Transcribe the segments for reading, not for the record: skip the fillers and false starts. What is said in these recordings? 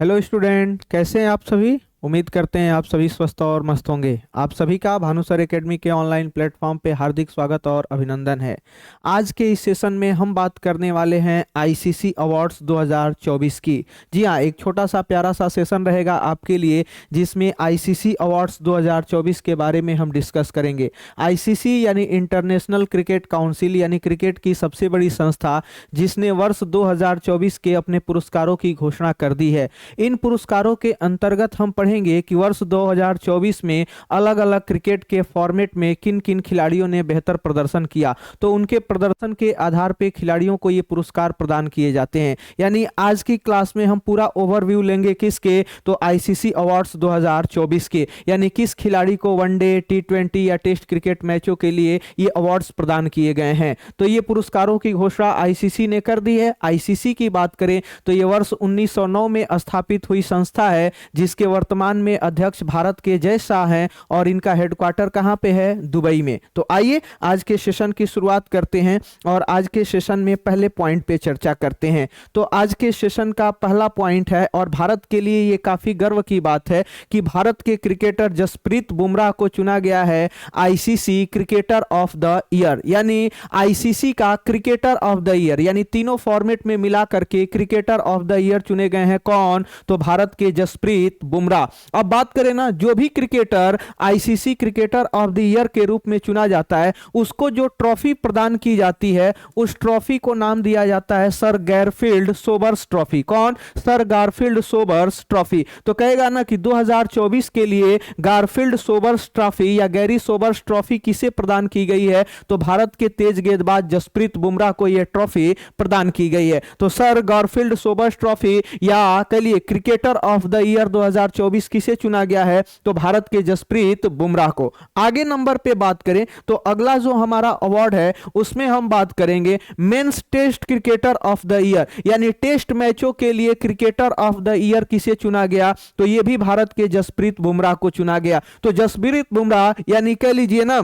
Hello student, कैसे हैं आप सभी। उम्मीद करते हैं आप सभी स्वस्थ और मस्त होंगे। आप सभी का भानुसर एकेडमी के ऑनलाइन प्लेटफॉर्म पे हार्दिक स्वागत और अभिनंदन है। आज के इस सेशन में हम बात करने वाले हैं आईसीसी अवार्ड्स 2024 की। जी हाँ, एक छोटा सा प्यारा सा सेशन रहेगा आपके लिए, जिसमें आईसीसी अवार्ड्स 2024 के बारे में हम डिस्कस करेंगे। आईसीसी यानी इंटरनेशनल क्रिकेट काउंसिल, यानी क्रिकेट की सबसे बड़ी संस्था, जिसने वर्ष 2024 के अपने पुरस्कारों की घोषणा कर दी है। इन पुरस्कारों के अंतर्गत हम पढ़ेंगे कि वर्ष 2024 में अलग अलग क्रिकेट के फॉर्मेट में किन किन खिलाड़ियों ने बेहतर प्रदर्शन किया, तो उनके प्रदर्शन के आधार पे खिलाड़ियों को ये पुरस्कार प्रदान किए जाते हैं। यानी आज की क्लास में हम पूरा ओवरव्यू लेंगे किसके, तो आईसीसी अवार्ड्स 2024 के, यानी किस खिलाड़ी को वनडे, टी20 या टेस्ट क्रिकेट मैचों के लिए ये अवार्ड्स प्रदान किए गए हैं। तो ये पुरस्कारों की घोषणा आईसीसी ने कर दी है। आईसीसी की बात करें तो ये वर्ष 1909 में स्थापित हुई संस्था है, जिसके वर्तमान में अध्यक्ष भारत के जय शाह हैं और इनका हेडक्वार्टर कहां पे है, दुबई में। तो आइए आज के सेशन की शुरुआत करते हैं और आज के सेशन में पहले पॉइंट पे चर्चा करते हैं। तो आज के सेशन का पहला पॉइंट है, और भारत के लिए ये काफी गर्व की बात है कि भारत के क्रिकेटर जसप्रीत बुमराह को चुना गया है ICC cricketer of the year, यानी आईसीसी का क्रिकेटर ऑफ द ईयर, यानी तीनों फॉर्मेट में मिला करके क्रिकेटर ऑफ द ईयर चुने गए हैं। कौन, तो भारत के जसप्रीत बुमराह। अब बात करें ना, जो भी cricketer ICC cricketer of the year के रूप में चुना जाता है, उसको जो ट्रॉफी प्रदान की जाती है, उस ट्रॉफी को नाम दिया जाता है सर गैरफील्ड सोबर्स ट्रॉफी। कौन, सर गारफील्ड सोबर्स ट्रॉफी। तो कहेगा ना कि 2024 के लिए गारफील्ड सोबर्स ट्रॉफी या गैरी सोबर्स ट्रॉफी किसे प्रदान की गई है, तो भारत के तेज गेंदबाज जसप्रीत बुमराह को यह ट्रॉफी प्रदान की गई है। तो सर गारफील्ड सोबर्स ट्रॉफी या कह लिए क्रिकेटर ऑफ द ईयर 2024 किसे चुना गया है, तो भारत के जसप्रीत बुमराह को। आगे नंबर पे बात करें तो अगला जो हमारा अवार्ड है उसमें हम बात करेंगे men's test cricketer of the year, यानी टेस्ट मैचों के लिए क्रिकेटर ऑफ द ईयर किसे चुना गया, तो यह भी भारत के जसप्रीत बुमराह को चुना गया। तो जसप्रीत बुमराह यानी कह लीजिए ना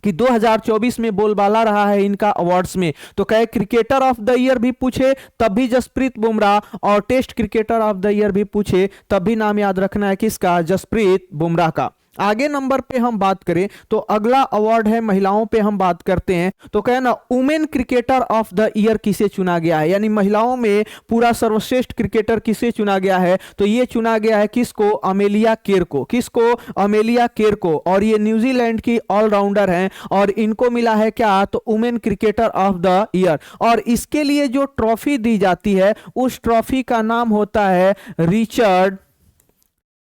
कि 2024 में बोलबाला रहा है इनका अवार्ड्स में। तो कहे क्रिकेटर ऑफ द ईयर भी पूछे तब भी जसप्रीत बुमराह, और test cricketer of the year भी पूछे तब भी नाम याद रखना है किसका, जसप्रीत बुमराह का। आगे नंबर पे हम बात करें तो अगला अवार्ड है महिलाओं पे हम बात करते हैं। तो कहे ना women cricketer of the year किसे चुना गया है, यानी महिलाओं में पूरा सर्वश्रेष्ठ क्रिकेटर किसे चुना गया है, तो ये चुना गया है किसको, अमेलिया केर को। किसको, अमेलिया केर को। और ये न्यूजीलैंड की ऑलराउंडर हैं और इनको मिला है क्या, तो women cricketer of the year. और इसके लिए जो ट्रॉफी दी जाती है उस ट्रॉफी का नाम होता है रिचर्ड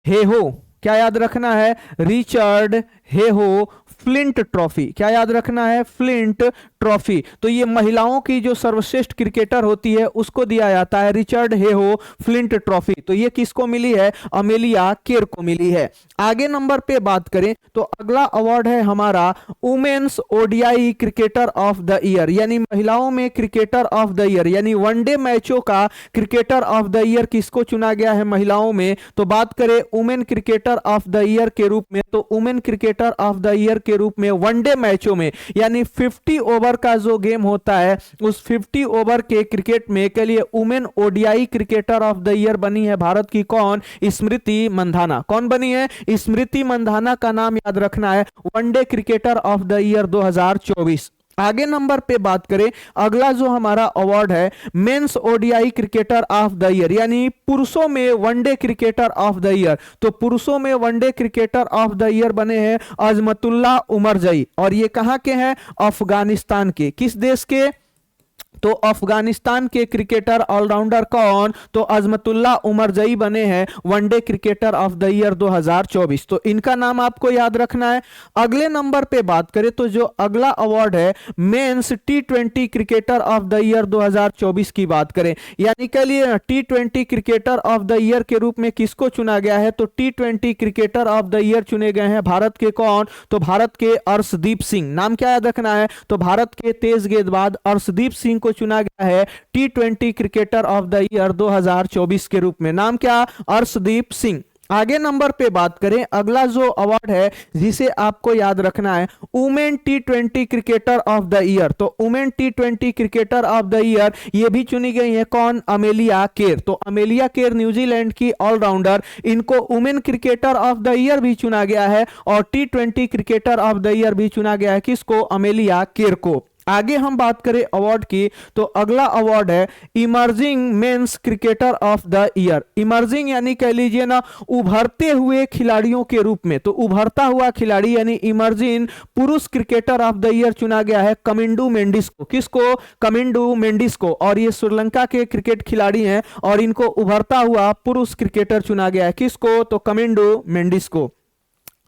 हेहो। क्या याद रखना है, रिचर्ड हेहो फ्लिंट ट्रॉफी। क्या याद रखना है, फ्लिंट ट्रॉफी। तो ये महिलाओं की जो सर्वश्रेष्ठ क्रिकेटर होती है उसको दिया जाता है रिचर्ड हेहो फ्लिंट ट्रॉफी। तो ये किसको मिली है, अमेलिया केर को मिली है। आगे नंबर पे बात करें तो अगला अवार्ड है हमारा women's ODI cricketer of the year, यानी महिलाओं में क्रिकेटर ऑफ द ईयर, यानी वनडे मैचों का क्रिकेटर ऑफ द ईयर किसको चुना गया है महिलाओं में। तो बात करें women cricketer of the year के रूप में, तो women cricketer of the year के रूप में वनडे मैचों में, यानी 50 ओवर का जो गेम होता है उस 50 ओवर के क्रिकेट में के लिए women ODI cricketer of the year बनी है भारत की कौन, स्मृति मंधाना। कौन बनी है, स्मृति मंधाना का नाम याद रखना है one day cricketer of the year 2024। आगे नंबर पे बात करें, अगला जो हमारा अवार्ड है men's ODI cricketer of the year, यानी पुरुषों में one day cricketer of the year. तो पुरुषों में one day cricketer of the year बने हैं अजमतुल्ला उमरजई, और ये कहां के हैं, अफगानिस्तान के। किस देश के, तो अफगानिस्तान के क्रिकेटर ऑलराउंडर कौन, तो अजमतुल्ला उमरजई बने हैं one day cricketer of the year 2024। तो इनका नाम आपको याद रखना है। अगले नंबर पे बात करें तो जो अगला अवार्ड है मेंस टी20 क्रिकेटर ऑफ द ईयर 2024 की बात करें, यानी कह लिए टी20 क्रिकेटर ऑफ द ईयर के रूप में किसको चुना गया है, तो टी20 क्रिकेटर ऑफ द ईयर चुने गए हैं भारत के कौन, तो भारत के अर्शदीप सिंह। नाम क्या याद रखना है, तो भारत के तेज गेंदबाज अर्शदीप सिंह को चुना गया है टी20 क्रिकेटर ऑफ द ईयर 2024 के रूप में। नाम क्या, अर्शदीप सिंह। आगे नंबर पे बात करें, अगला जो अवार्ड है जिसे आपको याद रखना है, women T20 cricketer of the year. तो women T20 cricketer of the year ये भी चुनी गई है कौन? Amelia Kerr. तो अमेलिया केर न्यूजीलैंड की ऑलराउंडर, इनको women cricketer of the year भी चुना गया है और T20 cricketer of the year भी चुना गया है। किसको? अमेलिया केर को। आगे हम बात करें अवार्ड की, तो अगला अवार्ड है emerging men's cricketer of the year. Emerging यानी कह लीजिए ना उभरते हुए खिलाड़ियों के रूप में, तो उभरता हुआ खिलाड़ी यानी इमर्जिंग पुरुष क्रिकेटर ऑफ द ईयर चुना गया है कमिंडू मेंडिस को। किसको? कमिंडू मेंडिस को। और ये श्रीलंका के क्रिकेट खिलाड़ी हैं और इनको उभरता हुआ पुरुष क्रिकेटर चुना गया है। किसको? तो कमिंडू मेंडिस को।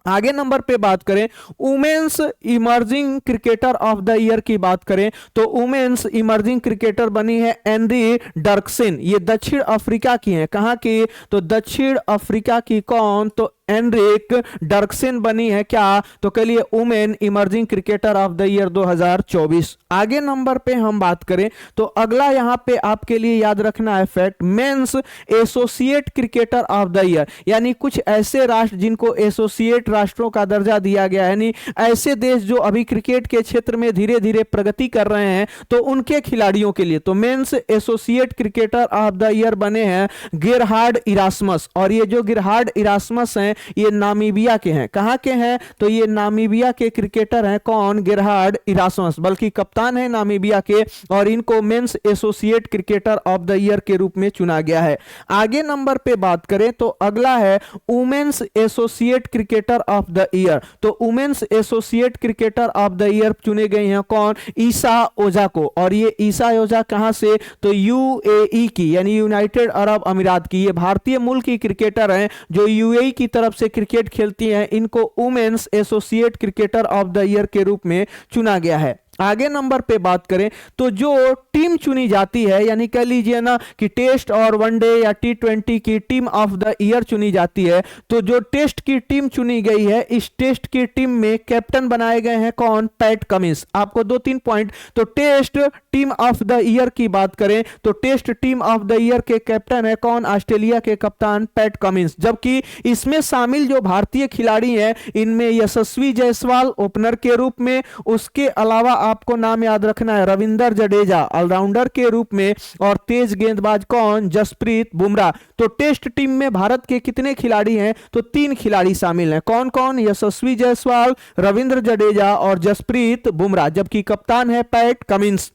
आगे नंबर पे बात करें women's emerging cricketer of the year की बात करें, तो वुमेन्स इमर्जिंग क्रिकेटर बनी है एनरी डर्कसन। ये दक्षिण अफ्रीका की है। कहां की? तो दक्षिण अफ्रीका की। कौन? तो एनरिक डर्कसन बनी है क्या? तो कह लिए women emerging cricketer of the year 2024। आगे नंबर पे हम बात करें, तो अगला यहां पे आपके लिए याद रखना है fact, men's associate cricketer of the year. यानी कुछ ऐसे राष्ट्र जिनको एसोसिएट राष्ट्रों का दर्जा दिया गया है, यानी ऐसे देश जो अभी क्रिकेट के क्षेत्र में धीरे धीरे प्रगति कर रहे हैं, तो उनके खिलाड़ियों के लिए तो men's associate cricketer of the year बने हैं गेरहार्ड इरास्मस। और ये जो गेरहार्ड इरास्मस हैं ये नामीबिया के हैं। कहां के हैं? तो ये नामीबिया के क्रिकेटर हैं। कौन? गेरहार्ड इरास्मस, बल्कि कप्तान है नामीबिया के, और इनको men's associate cricketer of the year के रूप में चुना गया है। आगे नंबर पे बात करें, तो अगला है women's associate cricketer of the year. तो women's associate cricketer of the year चुने गए हैं कौन? ईसा ओजा को। और ये ईसा ओजा कहां से? तो यूएई की, यानी यूनाइटेड अरब अमीरात की। ये भारतीय मूल की क्रिकेटर हैं जो यूएई की तरफ से क्रिकेट खेलती हैं। इनको women's associate cricketer of the year के रूप में चुना गया है। आगे नंबर पे बात करें, तो जो टीम चुनी जाती है, यानी कह लीजिए ना कि टेस्ट और वनडे या T20 की टीम ऑफ द ईयर चुनी जाती है, तो जो टेस्ट की टीम चुनी गई है, इस टेस्ट की टीम में कैप्टन बनाए गए हैं कौन? Pat Cummins. आपको 2-3 पॉइंट, तो test team of the year की बात करें, तो test team of the year के कैप्टन है कौन? ऑस्ट्रेलिया के कप्तान पैट कमिंस। जबकि इसमें शामिल जो भारतीय खिलाड़ी हैं, इनमें यशस्वी जायसवाल ओपनर के रूप में, उसके अलावा आपको नाम याद रखना है रविंदर जडेजा ऑलराउंडर के रूप में, और तेज गेंदबाज कौन? जसप्रीत बुमराह। तो टेस्ट टीम में भारत के कितने खिलाड़ी हैं? तो 3 खिलाड़ी शामिल हैं। कौन कौन? यशस्वी जायसवाल, रविंद्र जडेजा और जसप्रीत बुमराह, जबकि कप्तान है पैट कमिंस।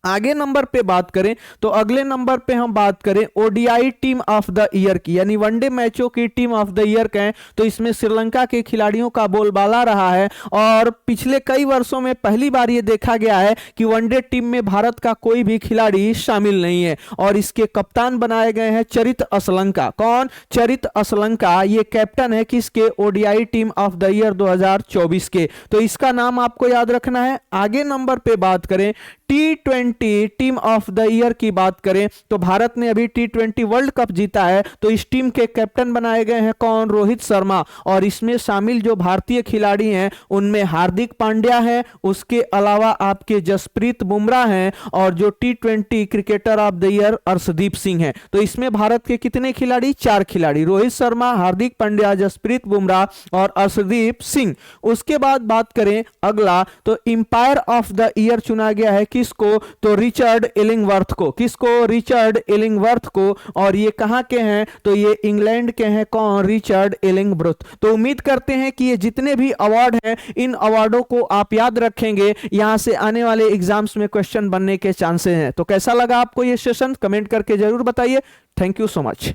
आगे नंबर पे बात करें, तो अगले नंबर पे हम बात करें ODI team of the year की, यानी वनडे मैचों की टीम ऑफ द ईयर कहें तो इसमें श्रीलंका के खिलाड़ियों का बोलबाला रहा है। और पिछले कई वर्षों में पहली बार यह देखा गया है कि वनडे टीम में भारत का कोई भी खिलाड़ी शामिल नहीं है। और इसके कप्तान बनाए गए हैं चरित असलंका। कौन? चरित असलंका। ये कैप्टन है किसके? ODI team of the year 2024 के। तो इसका नाम आपको याद रखना है। आगे नंबर पे बात करें T20 team of the year की बात करें, तो भारत ने अभी T20 वर्ल्ड कप जीता है, तो इस टीम के कैप्टन बनाए गए हैं कौन? रोहित शर्मा। और इसमें शामिल जो भारतीय खिलाड़ी हैं उनमें हार्दिक पांड्या है, उसके अलावा आपके जसप्रीत बुमराह हैं, और जो T20 cricketer of the year Arshdeep Singh हैं। तो इसमें भारत के कितने खिलाड़ी? 4 खिलाड़ी, रोहित शर्मा, हार्दिक पांड्या, जसप्रीत बुमराह और अर्शदीप सिंह। उसके बाद बात करें अगला, तो एम्पायर ऑफ द ईयर चुना गया है किसको? तो रिचर्ड इलिंगवर्थ को। किसको? रिचर्ड इलिंगवर्थ को। और ये कहां के हैं? तो ये इंग्लैंड के हैं। कौन? Richard Illingworth. तो उम्मीद करते हैं कि ये जितने भी अवार्ड हैं, इन अवार्डों को आप याद रखेंगे, यहां से आने वाले एग्जाम्स में क्वेश्चन बनने के चांसेस हैं। तो कैसा लगा आपको ये सेशन? कमेंट करके जरूर बताइए। Thank you so much.